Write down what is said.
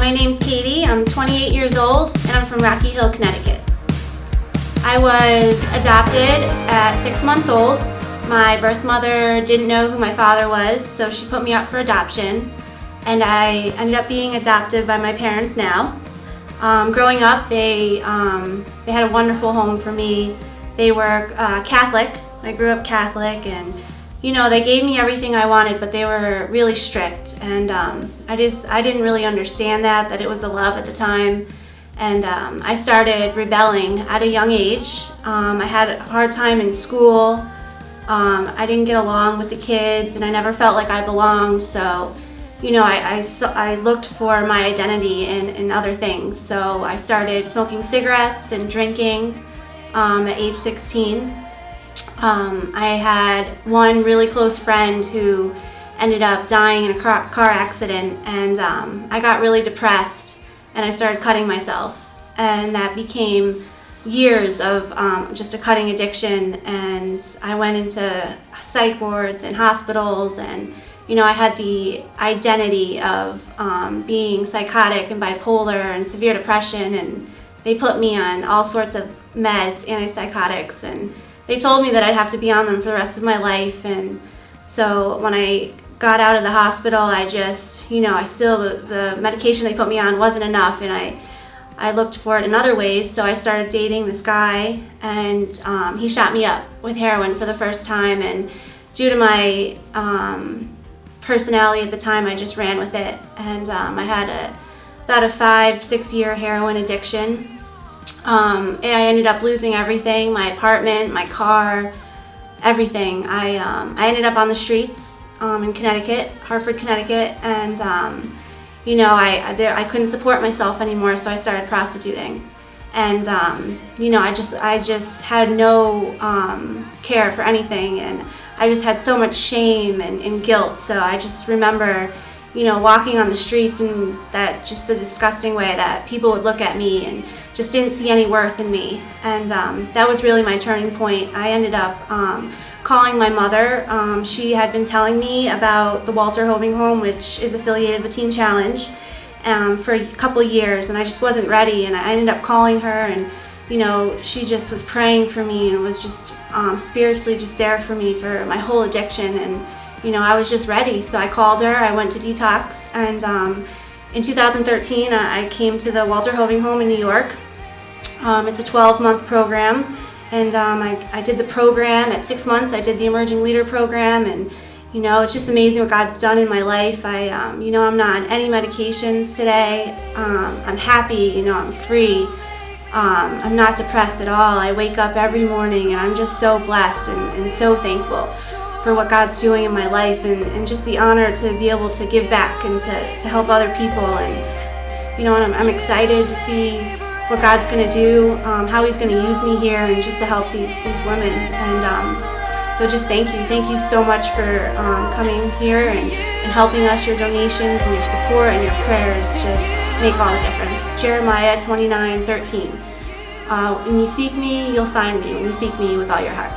My name's Katie, I'm 28 years old, and I'm from Rocky Hill, Connecticut. I was adopted at 6 months old. My birth mother didn't know who my father was, so she put me up for adoption, and I ended up being adopted by my parents now. Growing up, they had a wonderful home for me. They were Catholic. I grew up Catholic, and they gave me everything I wanted, but they were really strict, and I didn't really understand that it was a love at the time, and I started rebelling at a young age. I had a hard time in school. I didn't get along with the kids, and I never felt like I belonged, so I looked for my identity in other things. So I started smoking cigarettes and drinking at age 16. I had one really close friend who ended up dying in a car accident, and I got really depressed, and I started cutting myself, and that became years of just a cutting addiction, and I went into psych wards and hospitals, and I had the identity of being psychotic and bipolar and severe depression, and they put me on all sorts of meds, antipsychotics, and they told me that I'd have to be on them for the rest of my life. And so when I got out of the hospital, I still, the medication they put me on wasn't enough, and I looked for it in other ways. So I started dating this guy, and he shot me up with heroin for the first time, and due to my personality at the time, I just ran with it, and I had about a 5-6 year heroin addiction. And I ended up losing everything, my apartment, my car, everything. I ended up on the streets in Connecticut, Hartford, Connecticut, and I couldn't support myself anymore, so I started prostituting. And I just had no care for anything, and I just had so much shame and guilt. So I just remember walking on the streets, and the disgusting way that people would look at me and just didn't see any worth in me. And that was really my turning point. I ended up calling my mother. She had been telling me about the Walter Hoving Home, which is affiliated with TeenChallenge, for a couple years, and I just wasn't ready. And I ended up calling her, and she just was praying for me, and was just spiritually just there for me for my whole addiction. And I was just ready, so I called her. I went to detox, and in 2013 I came to the Walter Hoving Home in New York. It's a 12-month program, and I did the program. At 6 months I did the Emerging Leader program, and it's just amazing what God's done in my life. I'm not on any medications today. I'm happy, I'm free. I'm not depressed at all. I wake up every morning, and I'm just so blessed and so thankful for what God's doing in my life, and just the honor to be able to give back and to help other people. And I'm excited to see what God's going to do, how He's going to use me here, and just to help these women. And so just thank you so much for coming here and helping us. Your donations and your support and your prayers just make all the difference. Jeremiah 29:13. When you seek me, you'll find me. When you seek me with all your heart.